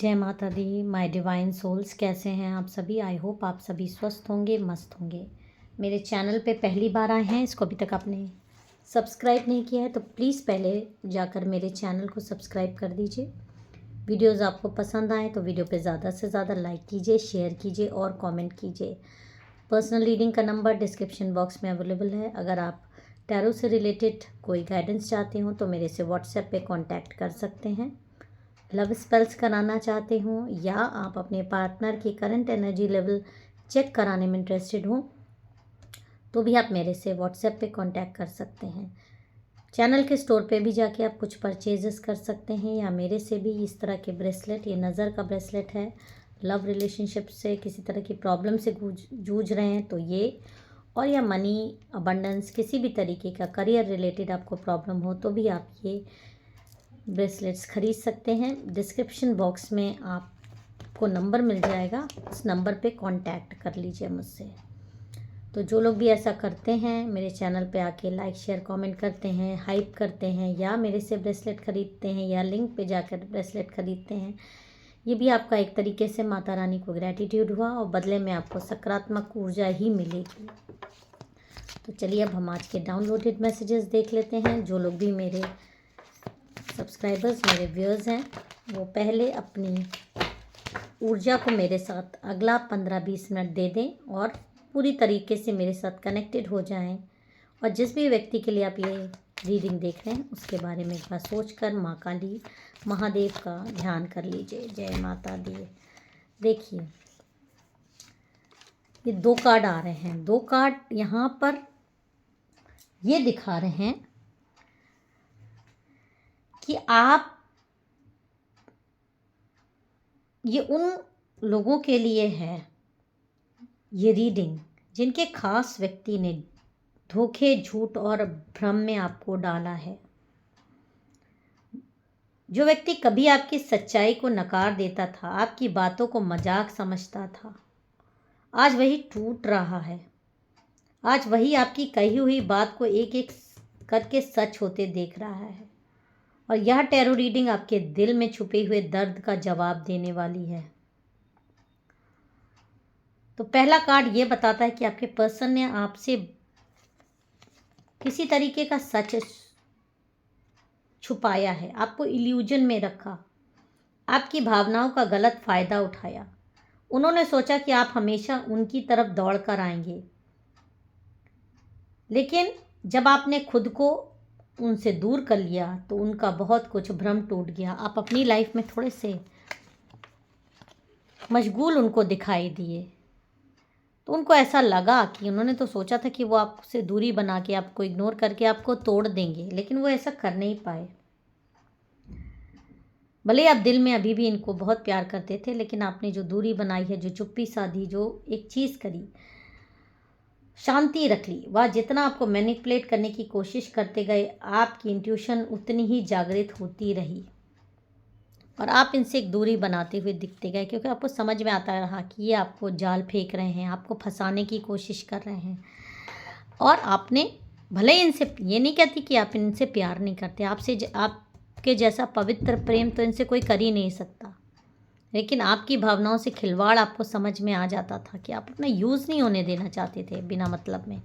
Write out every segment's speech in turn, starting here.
जय माता दी my divine souls. कैसे हैं आप सभी? आई होप आप सभी स्वस्थ होंगे, मस्त होंगे। मेरे चैनल पे पहली बार आए हैं, इसको अभी तक आपने सब्सक्राइब नहीं किया है तो प्लीज़ पहले जाकर मेरे चैनल को सब्सक्राइब कर दीजिए। वीडियोस आपको पसंद आए तो वीडियो पे ज़्यादा से ज़्यादा लाइक कीजिए, शेयर कीजिए और कमेंट कीजिए। पर्सनल रीडिंग का नंबर डिस्क्रिप्शन बॉक्स में अवेलेबल है। अगर आप टैरो से रिलेटेड कोई गाइडेंस चाहते हो तो मेरे से व्हाट्सएप पे कांटेक्ट कर सकते हैं। लव स्पेल्स कराना चाहते हो या आप अपने पार्टनर की करंट एनर्जी लेवल चेक कराने में इंटरेस्टेड हो तो भी आप मेरे से व्हाट्सएप पे कांटेक्ट कर सकते हैं। चैनल के स्टोर पे भी जाके आप कुछ परचेजेस कर सकते हैं या मेरे से भी इस तरह के ब्रेसलेट, ये नज़र का ब्रेसलेट है। लव रिलेशनशिप से किसी तरह की प्रॉब्लम से जूझ रहे हैं तो ये, और या मनी अबंडेंस, किसी भी तरीके का करियर रिलेटेड आपको प्रॉब्लम हो तो भी आप ये ब्रेसलेट्स खरीद सकते हैं। डिस्क्रिप्शन बॉक्स में आपको नंबर मिल जाएगा, उस नंबर पे कांटेक्ट कर लीजिए मुझसे। तो जो लोग भी ऐसा करते हैं, मेरे चैनल पे आके लाइक शेयर कमेंट करते हैं, हाइप करते हैं या मेरे से ब्रेसलेट खरीदते हैं या लिंक पे जाकर ब्रेसलेट खरीदते हैं, ये भी आपका एक तरीके से माता रानी को ग्रैटिट्यूड हुआ और बदले में आपको सकारात्मक ऊर्जा ही मिलेगी। तो चलिए अब हम आज के डाउनलोडेड मैसेजेस देख लेते हैं। जो लोग भी मेरे सब्सक्राइबर्स, मेरे व्यूअर्स हैं, वो पहले अपनी ऊर्जा को मेरे साथ अगला 15-20 मिनट दे दें और पूरी तरीके से मेरे साथ कनेक्टेड हो जाएं। और जिस भी व्यक्ति के लिए आप ये रीडिंग देख रहे हैं उसके बारे में एक बार सोचकर माँ काली, महादेव का ध्यान कर लीजिए। जय माता दी। देखिए, ये 2 कार्ड आ रहे हैं। 2 कार्ड यहाँ पर ये दिखा रहे हैं कि आप, ये उन लोगों के लिए है ये रीडिंग जिनके खास व्यक्ति ने धोखे, झूठ और भ्रम में आपको डाला है। जो व्यक्ति कभी आपकी सच्चाई को नकार देता था, आपकी बातों को मजाक समझता था, आज वही टूट रहा है। आज वही आपकी कही हुई बात को एक एक करके सच होते देख रहा है। और यह टैरो रीडिंग आपके दिल में छुपे हुए दर्द का जवाब देने वाली है। तो पहला कार्ड ये बताता है कि आपके पर्सन ने आपसे किसी तरीके का सच छुपाया है, आपको इल्यूजन में रखा, आपकी भावनाओं का गलत फायदा उठाया। उन्होंने सोचा कि आप हमेशा उनकी तरफ दौड़ कर आएंगे, लेकिन जब आपने खुद को उनसे दूर कर लिया तो उनका बहुत कुछ भ्रम टूट गया। आप अपनी लाइफ में थोड़े से मशगूल उनको दिखाई दिए, तो उनको ऐसा लगा कि उन्होंने तो सोचा था कि वो आपसे दूरी बना के, आपको इग्नोर करके आपको तोड़ देंगे, लेकिन वो ऐसा कर नहीं पाए। भले आप दिल में अभी भी इनको बहुत प्यार करते थे, लेकिन आपने जो दूरी बनाई है, जो चुप्पी साधी, जो एक चीज़ करी, शांति रख ली, वह जितना आपको मैनिपुलेट करने की कोशिश करते गए, आपकी इंट्यूशन उतनी ही जागृत होती रही और आप इनसे एक दूरी बनाते हुए दिखते गए, क्योंकि आपको समझ में आता रहा कि ये आपको जाल फेंक रहे हैं, आपको फंसाने की कोशिश कर रहे हैं। और आपने भले इनसे, ये नहीं कहती कि आप इनसे प्यार नहीं करते, आपके जैसा पवित्र प्रेम तो इनसे कोई कर ही नहीं सकता, लेकिन आपकी भावनाओं से खिलवाड़ आपको समझ में आ जाता था कि आप अपना यूज़ नहीं होने देना चाहते थे बिना मतलब में।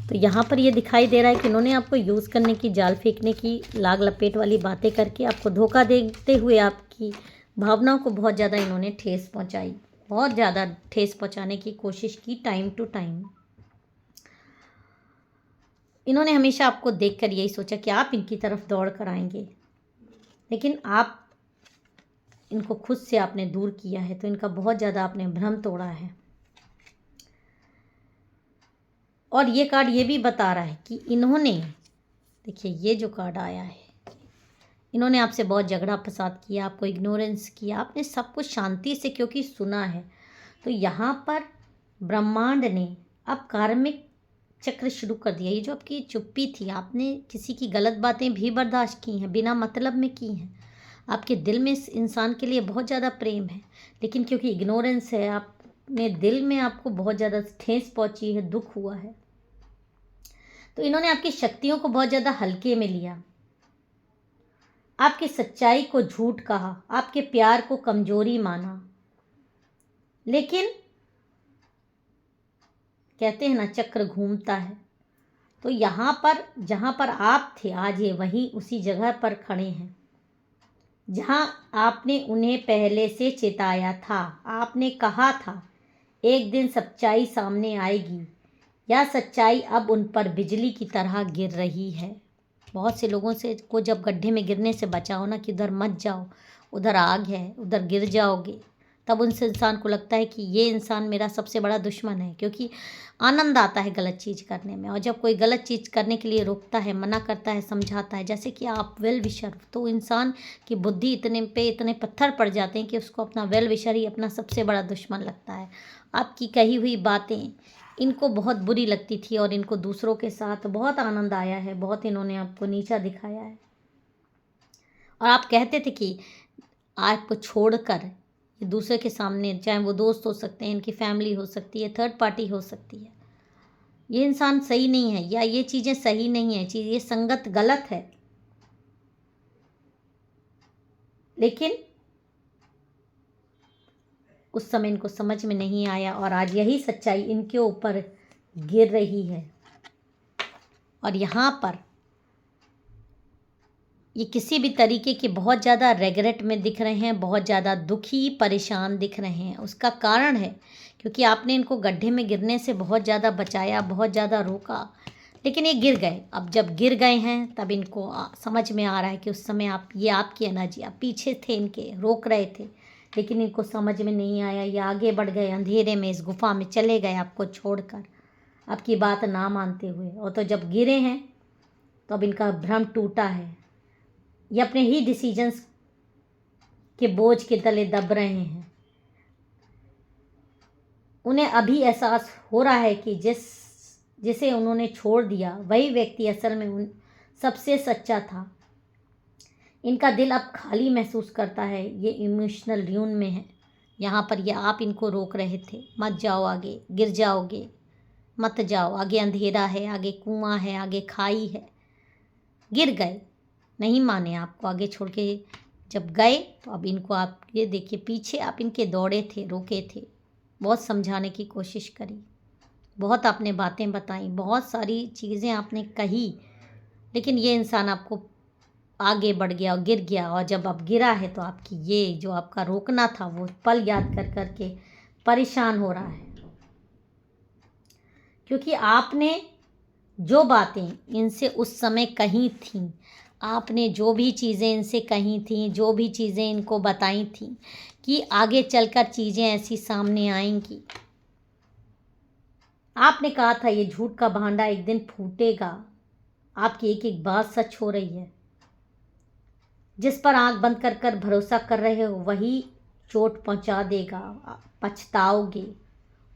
तो यहाँ पर ये दिखाई दे रहा है कि इन्होंने आपको यूज़ करने की, जाल फेंकने की, लाग लपेट वाली बातें करके आपको धोखा देते हुए आपकी भावनाओं को बहुत ज़्यादा इन्होंने ठेस पहुँचाई, बहुत ज़्यादा ठेस पहुँचाने की कोशिश की टाइम टू टाइम। इन्होंने हमेशा आपको देखकर यही सोचा कि आप इनकी तरफ दौड़ कर आएंगे, लेकिन आप इनको खुद से आपने दूर किया है, तो इनका बहुत ज़्यादा आपने भ्रम तोड़ा है। और ये कार्ड ये भी बता रहा है कि इन्होंने, देखिए ये जो कार्ड आया है, इन्होंने आपसे बहुत झगड़ा फसाद किया, आपको इग्नोरेंस किया, आपने सब कुछ शांति से क्योंकि सुना है। तो यहाँ पर ब्रह्मांड ने अब कार्मिक चक्र शुरू कर दिया। ये जो आपकी चुप्पी थी, आपने किसी की गलत बातें भी बर्दाश्त की हैं, बिना मतलब में की हैं। आपके दिल में इस इंसान के लिए बहुत ज़्यादा प्रेम है, लेकिन क्योंकि इग्नोरेंस है, आपने दिल में, आपको बहुत ज़्यादा ठेस पहुंची है, दुख हुआ है, तो इन्होंने आपकी शक्तियों को बहुत ज़्यादा हल्के में लिया आपकी सच्चाई को झूठ कहा, आपके प्यार को कमजोरी माना। लेकिन कहते हैं ना, चक्र घूमता है। तो यहाँ पर जहाँ पर आप थे, आज ये वहीं उसी जगह पर खड़े हैं जहाँ आपने उन्हें पहले से चेताया था। आपने कहा था एक दिन सच्चाई सामने आएगी। यह सच्चाई अब उन पर बिजली की तरह गिर रही है। बहुत से लोगों से को जब गड्ढे में गिरने से बचाओ ना, कि उधर मत जाओ, उधर आग है, उधर गिर जाओगे, तब उनसे इंसान को लगता है कि ये इंसान मेरा सबसे बड़ा दुश्मन है। क्योंकि आनंद आता है गलत चीज़ करने में, और जब कोई गलत चीज़ करने के लिए रोकता है, मना करता है, समझाता है, जैसे कि आप वेल विशर, तो इंसान की बुद्धि इतने पत्थर पड़ जाते हैं कि उसको अपना वेल विशर ही अपना सबसे बड़ा दुश्मन लगता है। आपकी कही हुई बातें इनको बहुत बुरी लगती थी और इनको दूसरों के साथ बहुत आनंद आया है, बहुत इन्होंने आपको नीचा दिखाया है। और आप कहते थे कि आपको छोड़कर ये दूसरे के सामने, चाहे वो दोस्त हो सकते हैं, इनकी फैमिली हो सकती है, थर्ड पार्टी हो सकती है, ये इंसान सही नहीं है या ये चीज़ें सही नहीं है, ये संगत गलत है। लेकिन उस समय इनको समझ में नहीं आया और आज यही सच्चाई इनके ऊपर गिर रही है। और यहाँ पर ये किसी भी तरीके के बहुत ज़्यादा रेग्रेट में दिख रहे हैं, बहुत ज़्यादा दुखी परेशान दिख रहे हैं। उसका कारण है क्योंकि आपने इनको गड्ढे में गिरने से बहुत ज़्यादा बचाया, बहुत ज़्यादा रोका, लेकिन ये गिर गए। अब जब गिर गए हैं तब इनको समझ में आ रहा है कि उस समय ये आपकी एनर्जी, आप पीछे थे, इनके रोक रहे थे, लेकिन इनको समझ में नहीं आया। ये आगे बढ़ गए, अंधेरे में इस गुफा में चले गए आपको छोड़कर, आपकी बात ना मानते हुए। और तो जब गिरे हैं तो अब इनका भ्रम टूटा है, ये अपने ही डिसीजंस के बोझ के तले दब रहे हैं। उन्हें अभी एहसास हो रहा है कि जिसे उन्होंने छोड़ दिया वही व्यक्ति असल में उन सबसे सच्चा था। इनका दिल अब खाली महसूस करता है, ये इमोशनल र्यून में है। यहाँ पर ये आप इनको रोक रहे थे, मत जाओ आगे, गिर जाओगे, मत जाओ आगे, अंधेरा है, आगे कुआं है, आगे खाई है। गिर गए, नहीं माने आपको आगे छोड़ के जब गए, तो अब इनको आप ये देखिए, पीछे आप इनके दौड़े थे, रोके थे, बहुत समझाने की कोशिश करी, बहुत आपने बातें बताई, बहुत सारी चीज़ें आपने कही, लेकिन ये इंसान आपको आगे बढ़ गया और गिर गया। और जब अब गिरा है तो आपकी ये जो आपका रोकना था वो पल याद कर कर के परेशान हो रहा है। क्योंकि आपने जो बातें इनसे उस समय कही थीं, आपने जो भी चीज़ें इनसे कही थीं, जो भी चीज़ें इनको बताई थीं कि आगे चलकर चीज़ें ऐसी सामने आएंगी, आपने कहा था ये झूठ का भांडा एक दिन फूटेगा। आपकी एक एक बात सच हो रही है। जिस पर आंख बंद कर कर भरोसा कर रहे हो वही चोट पहुंचा देगा, पछताओगे।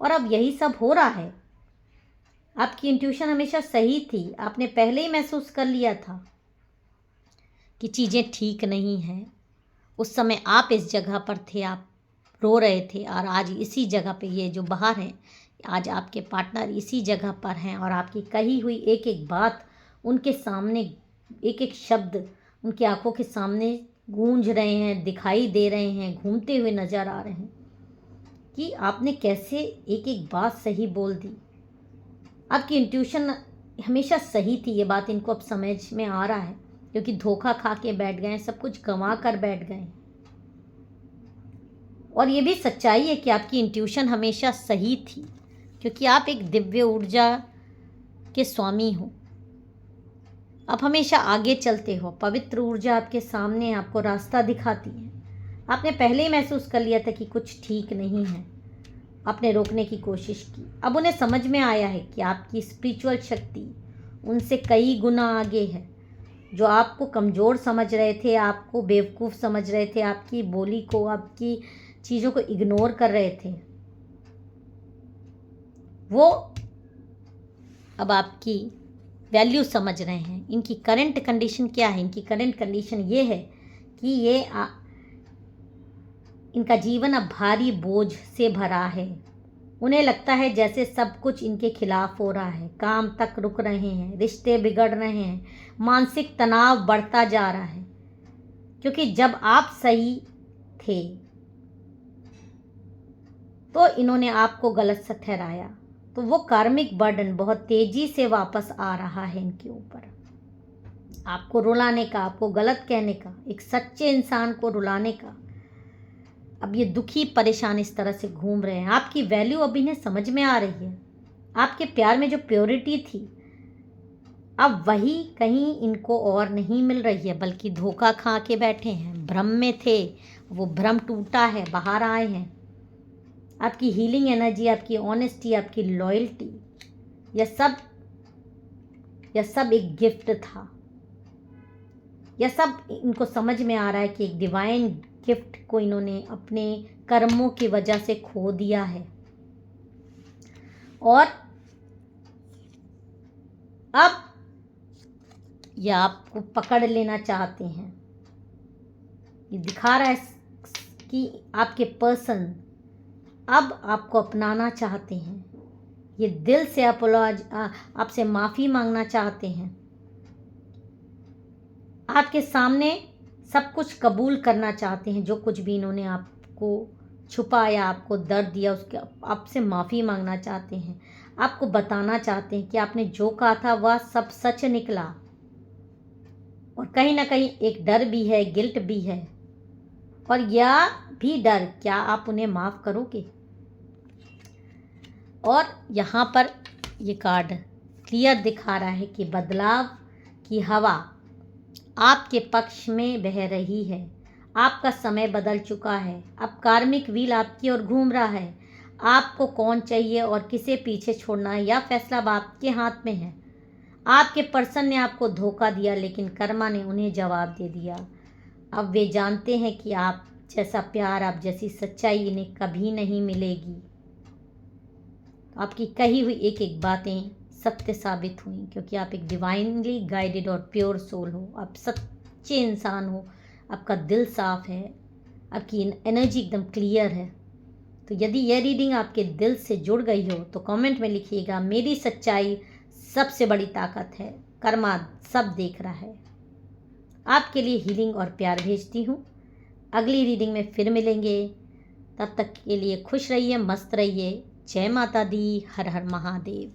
और अब यही सब हो रहा है। आपकी इंट्यूशन हमेशा सही थी, आपने पहले ही महसूस कर लिया था कि चीज़ें ठीक नहीं हैं। उस समय आप इस जगह पर थे, आप रो रहे थे, और आज इसी जगह पे ये जो बाहर हैं, आज आपके पार्टनर इसी जगह पर हैं और आपकी कही हुई एक एक बात उनके सामने, एक एक शब्द उनकी आंखों के सामने गूंज रहे हैं, दिखाई दे रहे हैं, घूमते हुए नज़र आ रहे हैं कि आपने कैसे एक एक बात सही बोल दी। आपकी इंट्यूशन हमेशा सही थी, ये बात इनको अब समझ में आ रहा है, क्योंकि धोखा खा के बैठ गए, सब कुछ गंवा कर बैठ गए। और ये भी सच्चाई है कि आपकी इंट्यूशन हमेशा सही थी, क्योंकि आप एक दिव्य ऊर्जा के स्वामी हो। आप हमेशा आगे चलते हो, पवित्र ऊर्जा आपके सामने आपको रास्ता दिखाती है। आपने पहले ही महसूस कर लिया था कि कुछ ठीक नहीं है, आपने रोकने की कोशिश की। अब उन्हें समझ में आया है कि आपकी स्पिरिचुअल शक्ति उनसे कई गुना आगे है। जो आपको कमज़ोर समझ रहे थे, आपको बेवकूफ़ समझ रहे थे, आपकी बोली को, आपकी चीज़ों को इग्नोर कर रहे थे, वो अब आपकी वैल्यू समझ रहे हैं। इनकी करंट कंडीशन क्या है? इनकी करंट कंडीशन ये है कि इनका जीवन अब भारी बोझ से भरा है। उन्हें लगता है जैसे सब कुछ इनके खिलाफ हो रहा है, काम तक रुक रहे हैं, रिश्ते बिगड़ रहे हैं, मानसिक तनाव बढ़ता जा रहा है। क्योंकि जब आप सही थे तो इन्होंने आपको गलत सा ठहराया, तो वो कार्मिक बर्डन बहुत तेजी से वापस आ रहा है इनके ऊपर। आपको रुलाने का, आपको गलत कहने का, एक सच्चे इंसान को रुलाने का। अब ये दुखी परेशान इस तरह से घूम रहे हैं। आपकी वैल्यू अब इन्हें समझ में आ रही है। आपके प्यार में जो प्योरिटी थी अब वही कहीं इनको और नहीं मिल रही है, बल्कि धोखा खा के बैठे हैं। भ्रम में थे, वो भ्रम टूटा है, बाहर आए हैं। आपकी हीलिंग एनर्जी, आपकी ऑनेस्टी, आपकी लॉयल्टी, यह सब एक गिफ्ट था। यह सब इनको समझ में आ रहा है कि एक डिवाइन गिफ्ट को इन्होंने अपने कर्मों की वजह से खो दिया है, और अब यह आपको पकड़ लेना चाहते हैं। ये दिखा रहा है कि आपके पर्सन अब आपको अपनाना चाहते हैं। ये दिल से आपसे माफ़ी मांगना चाहते हैं। आपके सामने सब कुछ कबूल करना चाहते हैं। जो कुछ भी इन्होंने आपको छुपाया, आपको दर्द दिया, उसके आपसे माफ़ी मांगना चाहते हैं। आपको बताना चाहते हैं कि आपने जो कहा था वह सब सच निकला, और कहीं ना कहीं एक डर भी है, गिल्ट भी है। और यह भी डर, क्या आप उन्हें माफ़ करोगे? और यहाँ पर ये कार्ड क्लियर दिखा रहा है कि बदलाव की हवा आपके पक्ष में बह रही है। आपका समय बदल चुका है। अब कार्मिक व्हील आपकी ओर घूम रहा है। आपको कौन चाहिए और किसे पीछे छोड़ना है, यह फैसला अब आपके हाथ में है। आपके पर्सन ने आपको धोखा दिया, लेकिन कर्मा ने उन्हें जवाब दे दिया। अब वे जानते हैं कि आप जैसा प्यार, आप जैसी सच्चाई इन्हें कभी नहीं मिलेगी। आपकी कही हुई एक एक बातें सत्य साबित हुई, क्योंकि आप एक डिवाइनली गाइडेड और प्योर सोल हो। आप सच्चे इंसान हो, आपका दिल साफ है, आपकी एनर्जी एकदम क्लियर है। तो यदि यह रीडिंग आपके दिल से जुड़ गई हो तो कमेंट में लिखिएगा, मेरी सच्चाई सबसे बड़ी ताकत है, कर्मा सब देख रहा है। आपके लिए हीलिंग और प्यार भेजती हूँ। अगली रीडिंग में फिर मिलेंगे। तब तक के लिए खुश रहिए, मस्त रहिए। जय माता दी। हर हर महादेव।